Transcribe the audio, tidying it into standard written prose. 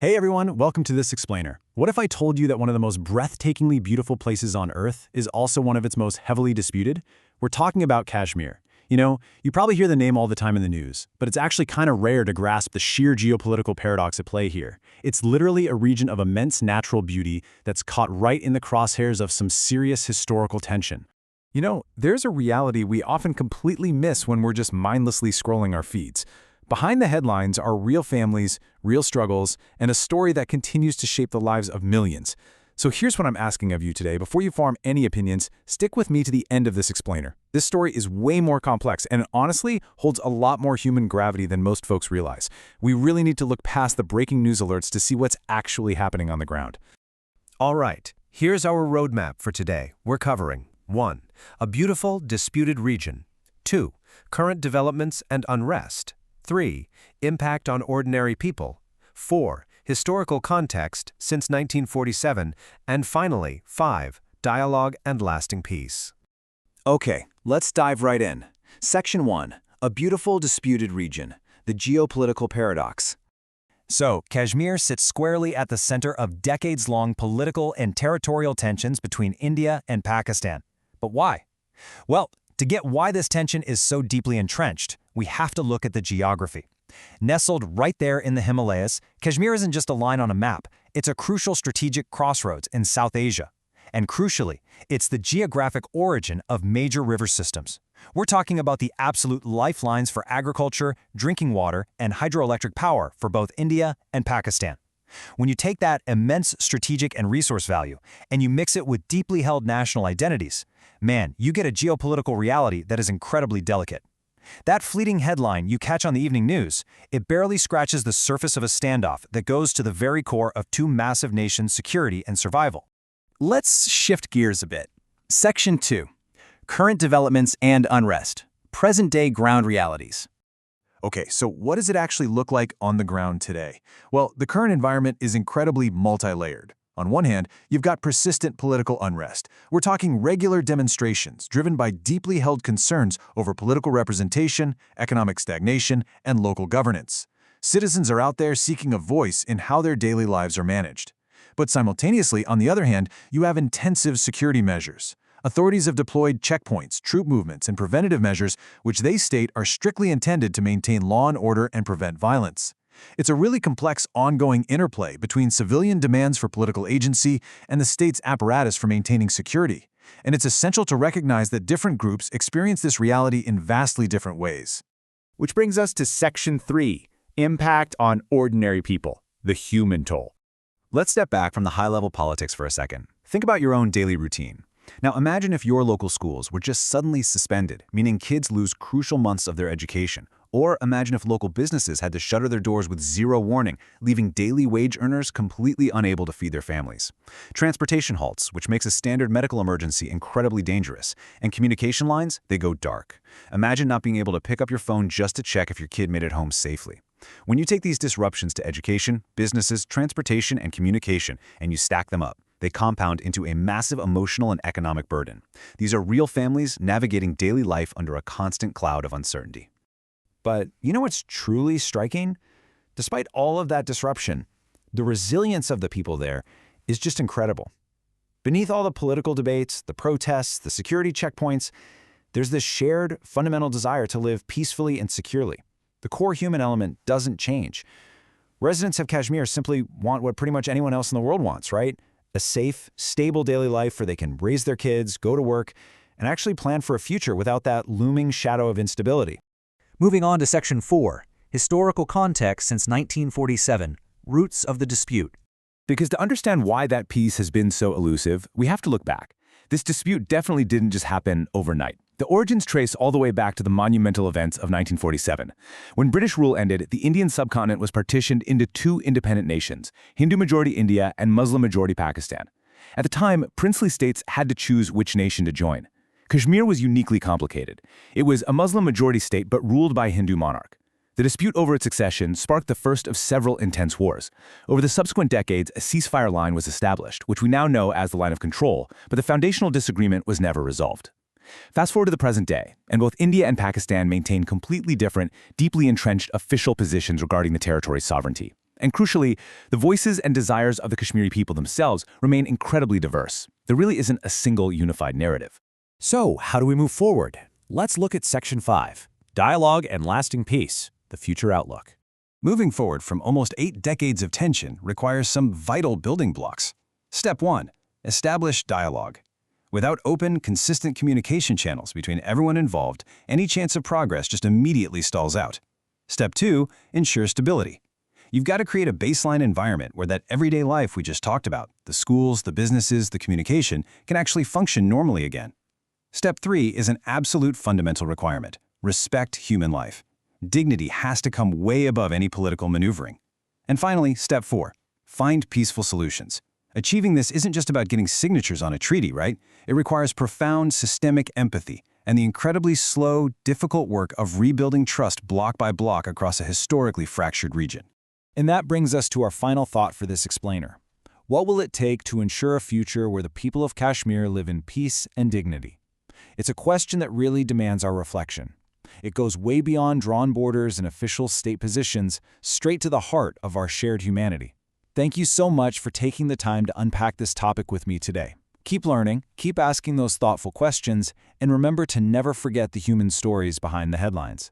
Hey everyone, welcome to This Explainer. What if I told you that one of the most breathtakingly beautiful places on Earth is also one of its most heavily disputed? We're talking about Kashmir. You probably hear the name all the time in the news, but it's actually kind of rare to grasp the sheer geopolitical paradox at play here. It's literally a region of immense natural beauty that's caught right in the crosshairs of some serious historical tension. There's a reality we often completely miss when we're just mindlessly scrolling our feeds. Behind the headlines are real families, real struggles, and a story that continues to shape the lives of millions. So here's what I'm asking of you today. Before you form any opinions, stick with me to the end of this explainer. This story is way more complex and honestly holds a lot more human gravity than most folks realize. We really need to look past the breaking news alerts to see what's actually happening on the ground. All right, here's our roadmap for today. We're covering 1. A beautiful, disputed region. 2. Current developments and unrest. 3. Impact on ordinary people. 4. Historical context since 1947. And finally, 5. Dialogue and lasting peace. Okay, let's dive right in. Section 1. A beautiful disputed region. The geopolitical paradox. So, Kashmir sits squarely at the center of decades-long political and territorial tensions between India and Pakistan. But why? Well, to get why this tension is so deeply entrenched, we have to look at the geography. Nestled right there in the Himalayas, Kashmir isn't just a line on a map, it's a crucial strategic crossroads in South Asia. And crucially, it's the geographic origin of major river systems. We're talking about the absolute lifelines for agriculture, drinking water, and hydroelectric power for both India and Pakistan. When you take that immense strategic and resource value, and you mix it with deeply held national identities, man, you get a geopolitical reality that is incredibly delicate. That fleeting headline you catch on the evening news, it barely scratches the surface of a standoff that goes to the very core of two massive nations' security and survival. Let's shift gears a bit. Section 2. Current developments and unrest. Present-day ground realities. Okay, so what does it actually look like on the ground today? Well, the current environment is incredibly multi-layered. On one hand, you've got persistent political unrest. We're talking regular demonstrations driven by deeply held concerns over political representation, economic stagnation, and local governance. Citizens are out there seeking a voice in how their daily lives are managed. But simultaneously, on the other hand, you have intensive security measures. Authorities have deployed checkpoints, troop movements, and preventative measures which they state are strictly intended to maintain law and order and prevent violence. It's a really complex, ongoing interplay between civilian demands for political agency and the state's apparatus for maintaining security. And it's essential to recognize that different groups experience this reality in vastly different ways. Which brings us to Section 3, Impact on Ordinary People, the Human Toll. Let's step back from the high-level politics for a second. Think about your own daily routine. Now imagine if your local schools were just suddenly suspended, meaning kids lose crucial months of their education. Or imagine if local businesses had to shutter their doors with zero warning, leaving daily wage earners completely unable to feed their families. Transportation halts, which makes a standard medical emergency incredibly dangerous. And communication lines, they go dark. Imagine not being able to pick up your phone just to check if your kid made it home safely. When you take these disruptions to education, businesses, transportation, and communication, and you stack them up, they compound into a massive emotional and economic burden. These are real families navigating daily life under a constant cloud of uncertainty. But you know what's truly striking? Despite all of that disruption, the resilience of the people there is just incredible. Beneath all the political debates, the protests, the security checkpoints, there's this shared, fundamental desire to live peacefully and securely. The core human element doesn't change. Residents of Kashmir simply want what pretty much anyone else in the world wants, right? A safe, stable daily life where they can raise their kids, go to work, and actually plan for a future without that looming shadow of instability. Moving on to Section 4, Historical Context since 1947, Roots of the Dispute. Because to understand why that peace has been so elusive, we have to look back. This dispute definitely didn't just happen overnight. The origins trace all the way back to the monumental events of 1947. When British rule ended, the Indian subcontinent was partitioned into two independent nations, Hindu-majority India and Muslim-majority Pakistan. At the time, princely states had to choose which nation to join. Kashmir was uniquely complicated. It was a Muslim-majority state but ruled by a Hindu monarch. The dispute over its succession sparked the first of several intense wars. Over the subsequent decades, a ceasefire line was established, which we now know as the line of control, but the foundational disagreement was never resolved. Fast forward to the present day, and both India and Pakistan maintain completely different, deeply entrenched official positions regarding the territory's sovereignty. And crucially, the voices and desires of the Kashmiri people themselves remain incredibly diverse. There really isn't a single unified narrative. So, how do we move forward? Let's look at Section 5, Dialogue and Lasting Peace, the Future Outlook. Moving forward from almost 8 decades of tension requires some vital building blocks. Step 1. Establish dialogue. Without open, consistent communication channels between everyone involved, any chance of progress just immediately stalls out. Step 2. Ensure stability. You've got to create a baseline environment where that everyday life we just talked about, the schools, the businesses, the communication, can actually function normally again. Step 3 is an absolute fundamental requirement. Respect human life. Dignity has to come way above any political maneuvering. And finally, Step 4. Find peaceful solutions. Achieving this isn't just about getting signatures on a treaty, right? It requires profound systemic empathy and the incredibly slow, difficult work of rebuilding trust block by block across a historically fractured region. And that brings us to our final thought for this explainer. What will it take to ensure a future where the people of Kashmir live in peace and dignity? It's a question that really demands our reflection. It goes way beyond drawn borders and official state positions, straight to the heart of our shared humanity. Thank you so much for taking the time to unpack this topic with me today. Keep learning, keep asking those thoughtful questions, and remember to never forget the human stories behind the headlines.